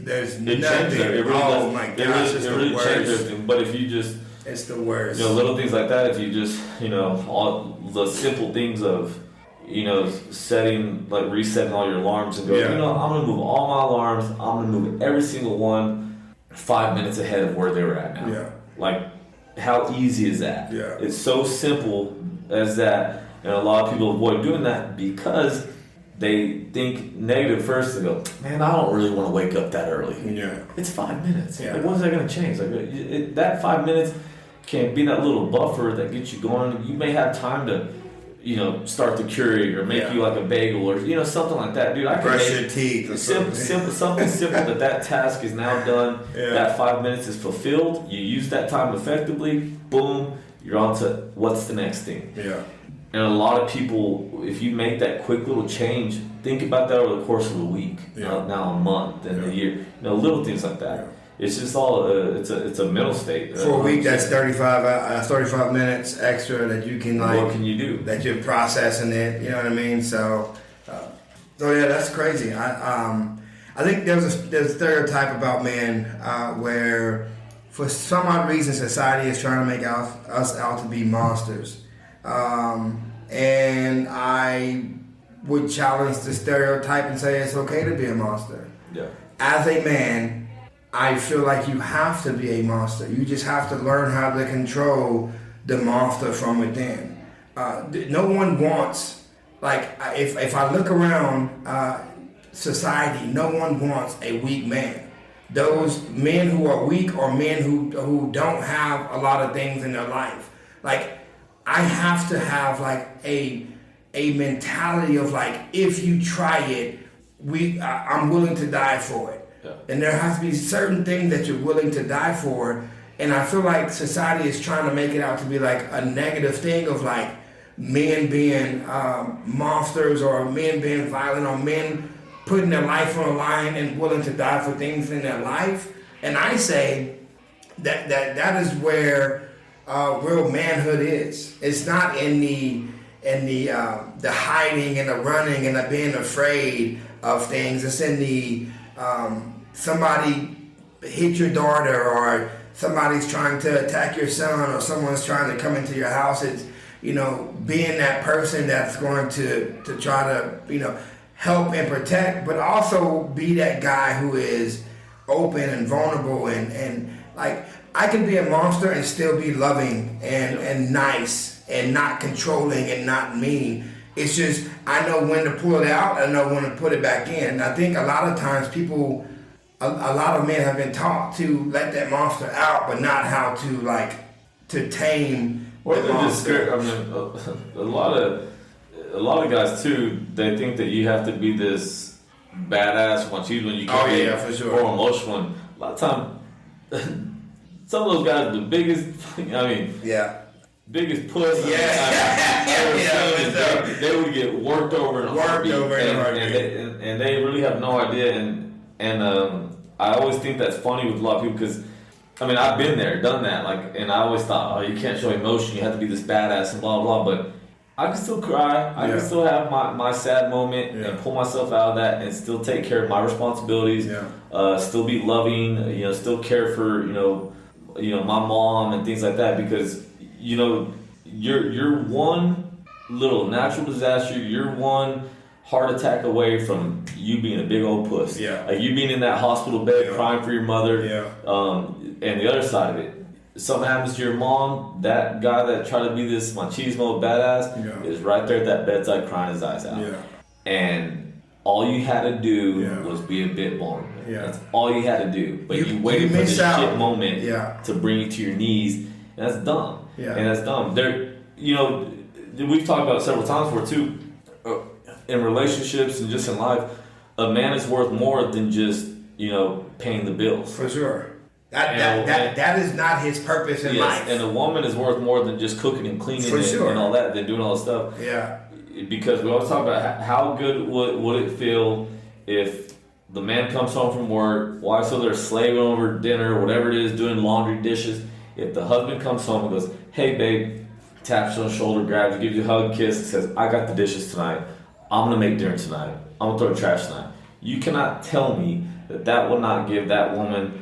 B: there's nothing. My gosh, it's the worst.
C: But if you just,
B: it's the worst.
C: Little things like that. If you just, all the simple things of, resetting all your alarms and go, I'm gonna move all my alarms. I'm gonna move every single one 5 minutes ahead of where they were at now. Yeah. How easy is that? Yeah. It's so simple as that, and a lot of people avoid doing that because they think negative first. They go, man, I don't really want to wake up that early. Yeah. It's 5 minutes. Yeah. What's that going to change? That 5 minutes can be that little buffer that gets you going. You may have time to, start the Keurig or make you a bagel or, something like that. Dude, I can
B: brush your teeth or
C: something simple that task is now done. Yeah. That 5 minutes is fulfilled. You use that time effectively. Boom. You're on to what's the next thing. Yeah. And a lot of people, if you make that quick little change, think about that over the course of a week, now a month, and a year. Little things like that. Yeah. It's just all it's a mental state.
B: For a week, that's 35 minutes extra that you can
C: what can you do?
B: That you're processing it. You know what I mean? So Oh yeah, that's crazy. I think there's a stereotype about men where, for some odd reason, society is trying to make us out to be monsters, and I would challenge the stereotype and say it's okay to be a monster.
C: Yeah.
B: As a man, I feel like you have to be a monster. You just have to learn how to control the monster from within. No one wants, like, if I look around society, no one wants a weak man. Those men who are weak are men who don't have a lot of things in their life. Like, I have to have like a mentality of like, if you try it, I'm willing to die for it.
C: Yeah.
B: And there has to be certain things that you're willing to die for. And I feel like society is trying to make it out to be like a negative thing of like men being monsters, or men being violent, or men putting their life on the line and willing to die for things in their life. And I say that is where real manhood is. It's not in the hiding and the running and the being afraid of things. It's in the somebody hit your daughter, or somebody's trying to attack your son, or someone's trying to come into your house. It's, being that person that's going to try to, help and protect, but also be that guy who is open and vulnerable and like, I can be a monster and still be loving and nice and not controlling and not mean. It's just, I know when to pull it out, I know when to put it back in. I think a lot of times a lot of men have been taught to let that monster out, but not how to tame
C: Or
B: the
C: they're just
B: monster.
C: scared. I mean, a lot of guys too. They think that you have to be this badass when you can be
B: for sure.
C: or emotional. And a lot of time, some of those guys, the biggest.
B: Yeah.
C: Biggest puss.
B: Yeah.
C: They would get worked over in a heartbeat. And they really have no idea. And I always think that's funny with a lot of people, because I've been there, done that, and I always thought, oh, you can't show emotion, you have to be this badass and blah blah. But I can still cry. I can still have my sad moment and pull myself out of that and still take care of my responsibilities. Yeah. Still be loving. Still care for my mom and things like that, because you're one little natural disaster. You're one heart attack away from you being a big old puss.
B: Yeah.
C: Like you being in that hospital bed crying for your mother.
B: Yeah.
C: And the other side of it, something happens to your mom, that guy that tried to be this machismo badass is right there at that bedside crying his eyes out. Yeah. And all you had to do was be a bit vulnerable. Yeah. That's all you had to do. But you waited for this shit moment to bring you to your knees, and that's dumb. Yeah. And that's dumb. We've talked about it several times before too, in relationships and just in life, a man is worth more than just, paying the bills.
B: For sure. That is not his purpose in life.
C: And a woman is worth more than just cooking and cleaning and all that, than doing all that stuff.
B: Yeah.
C: Because we always talk about how good would it feel if the man comes home from work, wife so they're slaving over dinner, whatever it is, doing laundry, dishes. If the husband comes home and goes, hey babe, taps you on the shoulder, grabs you, gives you a hug, kiss, and says, I got the dishes tonight. I'm going to make dinner tonight. I'm going to throw the trash tonight. You cannot tell me that will not give that woman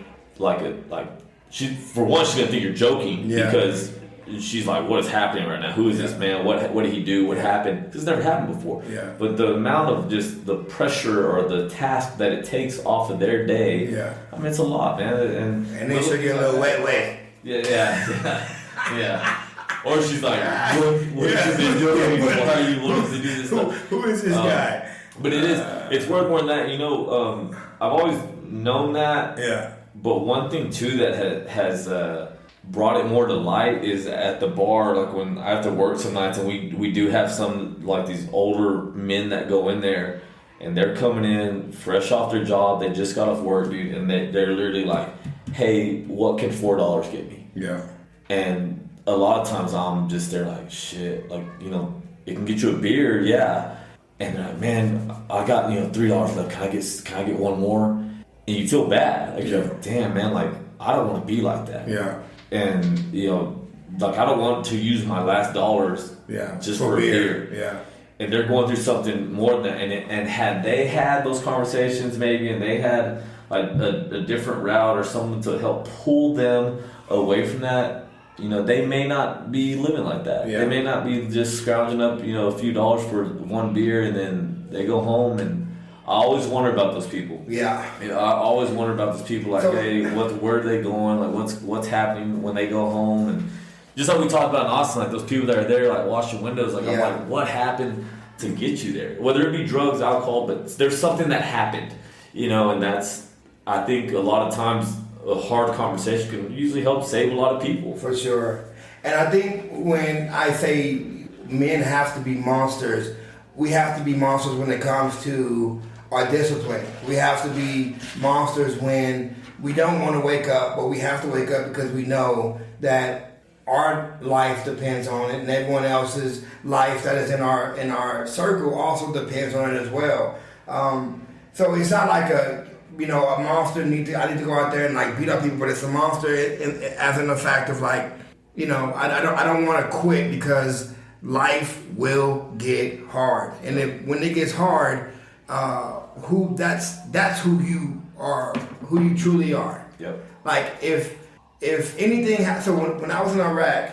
C: she's gonna think you're joking because she's like, what is happening right now? Who is this man? What did he do? What happened? This never happened before. Yeah. But the amount of just the pressure or the task that it takes off of their day, it's a lot, man.
B: And they should get a little wet.
C: Yeah. Or she's like, what have you been doing? Why are you looking to do this stuff?
B: Who is this guy?
C: But it's worth more than that. I've always known that. Yeah. But one thing too that has brought it more to light is at the bar, like when I have to work some nights, and we do have some like these older men that go in there, and they're coming in fresh off their job, they just got off work, dude, and they're literally like, hey, what can $4 get me? Yeah. And a lot of times I'm just there like, shit, like, it can get you a beer, yeah. And they're like, man, I got $3 left. Can I get one more? And you feel bad. Like you're like, damn man, like I don't want to be like that. Yeah. And like I don't want to use my last dollars just for a beer. Yeah. and they're going through something more than that. And had they had those conversations maybe, and they had a different route or something to help pull them away from that, they may not be living like that. Yeah. They may not be just scrounging up, a few dollars for one beer and then they go home. And I always wonder about those people.
B: Yeah.
C: I always wonder about those people. Like, hey, where are they going? Like, what's happening when they go home? And just like we talked about in Austin, like those people that are there, like washing windows. Like, I'm like, what happened to get you there? Whether it be drugs, alcohol, but there's something that happened, and that's, I think a lot of times a hard conversation can usually help save a lot of people.
B: For sure. And I think when I say men have to be monsters, we have to be monsters when it comes to our discipline. We have to be monsters when we don't want to wake up, but we have to wake up because we know that our life depends on it, and everyone else's life that is in our circle also depends on it as well. So it's not like a monster I need to go out there and like beat up people, but it's a monster as in the fact of like, I don't want to quit because life will get hard, and when it gets hard, that's who you are, who you truly are.
C: Yep.
B: Like if anything so when I was in Iraq,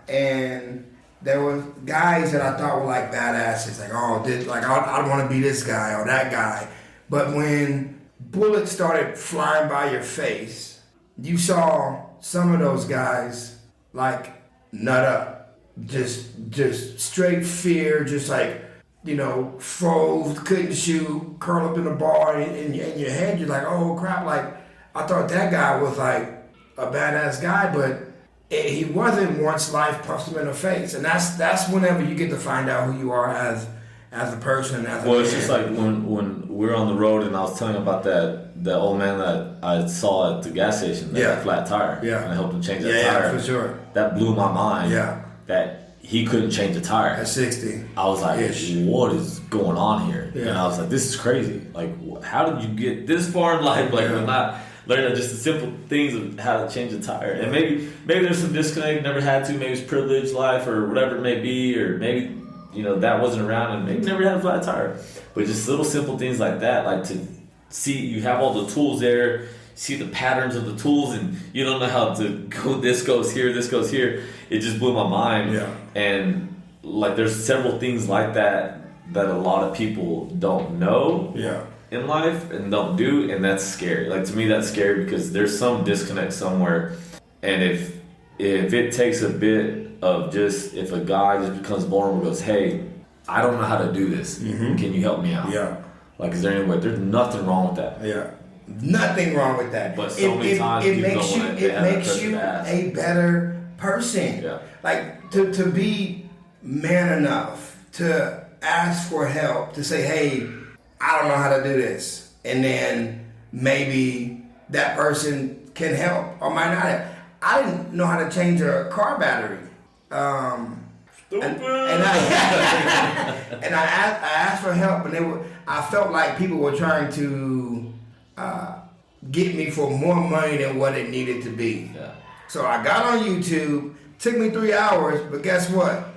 B: and there was guys that I thought were like badasses, like I want to be this guy or that guy, but when bullets started flying by your face, you saw some of those guys like nut up, just straight fear, just like froze, couldn't shoot, curl up in a bar, in your head you're like, oh crap, like I thought that guy was like a badass guy, but he wasn't once life punched him in the face. And that's whenever you get to find out who you are as a person.
C: It's just like when we were on the road and I was telling you about that old man that I saw at the gas station that had a flat tire.
B: Yeah.
C: And I helped him change that tire.
B: Yeah, for sure.
C: That blew my mind.
B: Yeah.
C: That he couldn't change a tire.
B: At 60.
C: I was like, what is going on here?
B: Yeah.
C: And I was like, this is crazy. Like, how did you get this far in life? Like, we're not learning just the simple things of how to change a tire. And maybe there's some disconnect, never had to, maybe it's privileged life or whatever it may be, or maybe, that wasn't around and maybe never had a flat tire. But just little simple things like that, like to see you have all the tools there, see the patterns of the tools, and you don't know how to go, this goes here, this goes here. It just blew my mind.
B: Yeah.
C: And like there's several things like that a lot of people don't know.
B: Yeah.
C: In life and don't do, and that's scary. Like to me, that's scary because there's some disconnect somewhere, and if it takes a bit of just if a guy just becomes vulnerable, goes, hey, I don't know how to do this. Mm-hmm. Can you help me out?
B: Yeah.
C: Like, is there any way? There's nothing wrong with that.
B: Yeah. Nothing wrong with that.
C: But so many times it makes
B: you a better person.
C: Yeah.
B: Like to be man enough to ask for help, to say, hey, I don't know how to do this, and then maybe that person can help or might not have. I didn't know how to change a car battery.
C: Stupid.
B: And I asked for help, and I felt like people were trying to get me for more money than what it needed to be.
C: Yeah.
B: So I got on YouTube. Took me 3 hours, but guess what?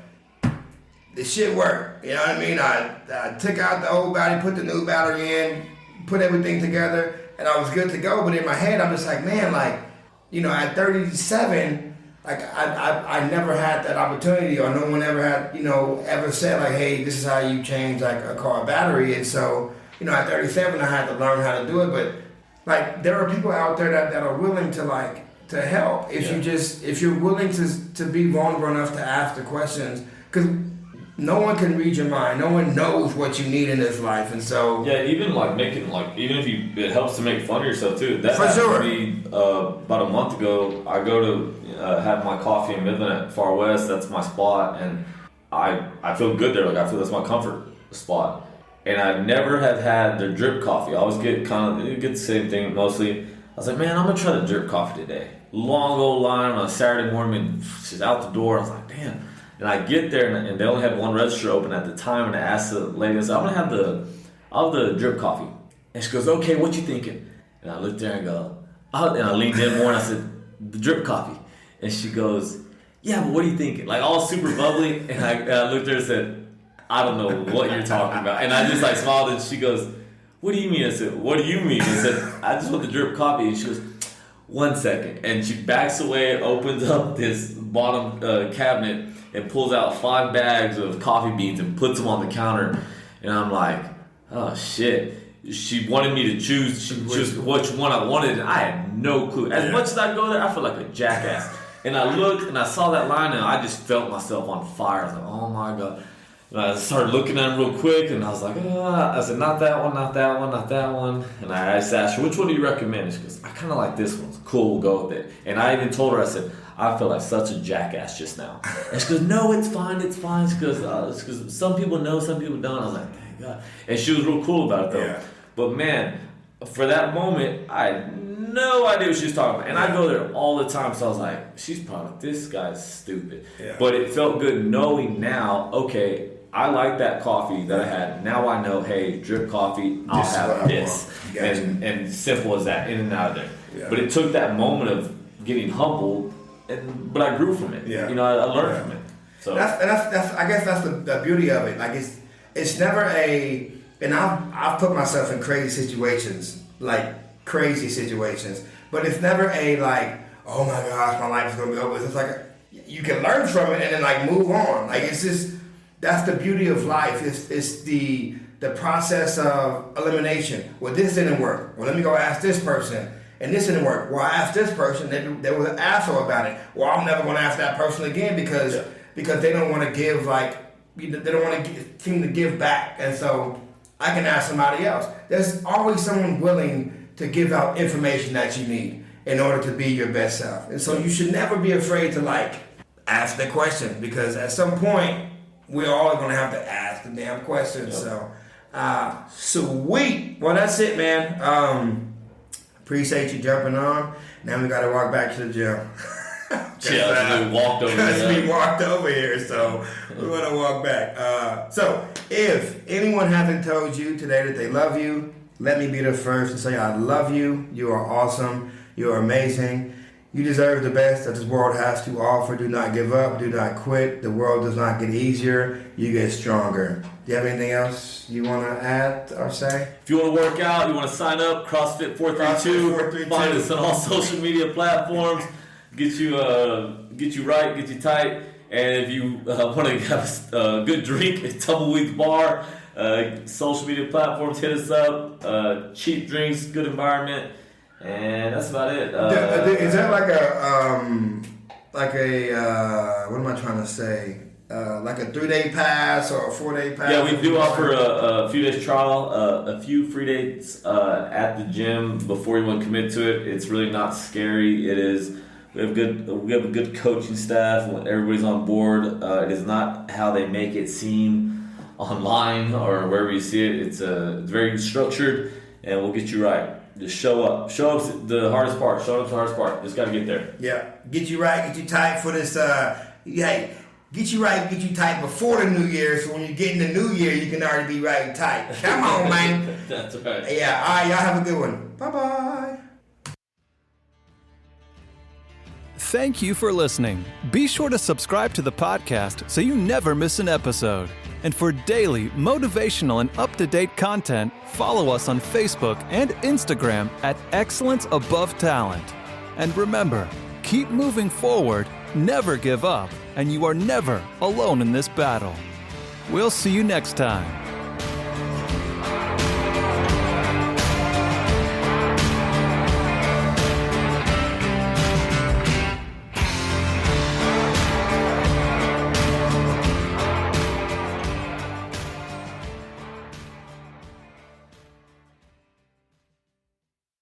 B: The shit worked. You know what I mean? I took out the old battery, put the new battery in, put everything together, and I was good to go. But in my head, I'm just like, man, like, at 37, like I never had that opportunity, or no one ever had, ever said like, hey, this is how you change like a car battery. And so, at 37, I had to learn how to do it. But like, there are people out there that are willing to help if you're willing to be vulnerable enough to ask the questions, because no one can read your mind. No one knows what you need in this life, and so
C: even like making even if it helps to make fun of yourself too. That
B: for sure.
C: To me, about a month ago, I go to have my coffee in Midland at Far West. That's my spot, and I feel good there. Like I feel that's my comfort spot. And I never have had their drip coffee. I always get the same thing mostly. I was like, man, I'm gonna try the drip coffee today. Long old line on a Saturday morning. She's out the door. I was like, damn. And I get there, and they only had one register open at the time, and I asked the lady, I said, I'll have the drip coffee. And she goes, okay, what you thinking? And I looked there and go, oh, and I leaned in more, and I said, the drip coffee. And she goes, yeah, but what are you thinking? Like all super bubbly. And I looked there and said, I don't know what you're talking about. And I just like smiled and she goes, what do you mean? I said, what do you mean? I said, I just want the drip coffee. And she goes, 1 second. And she backs away, opens up this bottom cabinet and pulls out 5 bags of coffee beans and puts them on the counter. And I'm like, oh shit. She wanted me to choose which one I wanted, and I had no clue. As much as I go there, I feel like a jackass. And I looked, and I saw that line, and I just felt myself on fire. I was like, oh my God. And I started looking at him real quick, and I was like, I said, not that one, not that one, not that one. And I just asked her, which one do you recommend? She goes, I kind of like this one. Cool, we'll go with it. And I even told her, I said, I feel like such a jackass just now. And she goes, no, it's fine, it's fine. She goes, it's because some people know, some people don't. I was like, thank God. And she was real cool about it, though.
B: Yeah.
C: But man, for that moment, I had no idea what she was talking about. And I go there all the time, so I was like, she's probably, this guy's stupid. Yeah. But it felt good knowing now, okay, I like that coffee that I had. Now I know, hey, drip coffee, I'll have this. And simple as that, in and out of there. Yeah. But it took that moment of getting humbled, but I grew from it. Yeah. You know, I learned from it. So
B: that's I guess that's the beauty of it. Like it's never a, and I've put myself in crazy situations, but it's never a like, oh my gosh, my life is gonna be over. It's like you can learn from it and then like move on. Like it's just, that's the beauty of life. It's the process of elimination. Well, this didn't work. Well, let me go ask this person. And this didn't work. Well, I asked this person. They were an asshole about it. Well, I'm never going to ask that person again because they don't want to give, like, they don't want to seem to give back. And so I can ask somebody else. There's always someone willing to give out information that you need in order to be your best self. And so you should never be afraid to, like, ask the question, because at some point we're all going to have to ask the damn question. Yep. So, sweet. Well, that's it, man. Appreciate you jumping on. Now we got to walk back to the gym.
C: We walked over
B: here. We walked over here, so we want to walk back. So if anyone hasn't told you today that they love you, let me be the first to say I love you. You are awesome. You are amazing. You deserve the best that this world has to offer. Do not give up. Do not quit. The world does not get easier. You get stronger. Do you have anything else you want to add or say?
C: If you want to work out, you want to sign up, CrossFit 432. Find us on all social media platforms. Get you right, get you tight. And if you want to have a good drink at Tumbleweeds Bar, social media platforms, hit us up. Cheap drinks, good environment. And that's about it.
B: Is that like a what am I trying to say? Like a 3-day pass or a 4-day pass?
C: Yeah, we do offer a few days trial, a few free dates at the gym before you want to commit to it. It's really not scary. It is. We have a good coaching staff. Everybody's on board. It is not how they make it seem online or wherever you see it. It's very structured, and we'll get you right. Just show up. Show up's the hardest part. Show up's the hardest part. Just got to get there.
B: Yeah. Get you right, get you tight for this. Hey, get you right, get you tight before the new year, so when you get in the new year, you can already be right and tight. Come on, man.
C: That's right.
B: Yeah. All right, y'all have a good one. Bye-bye.
A: Thank you for listening. Be sure to subscribe to the podcast so you never miss an episode. And for daily, motivational, and up-to-date content, follow us on Facebook and Instagram at Excellence Above Talent. And remember, keep moving forward, never give up, and you are never alone in this battle. We'll see you next time.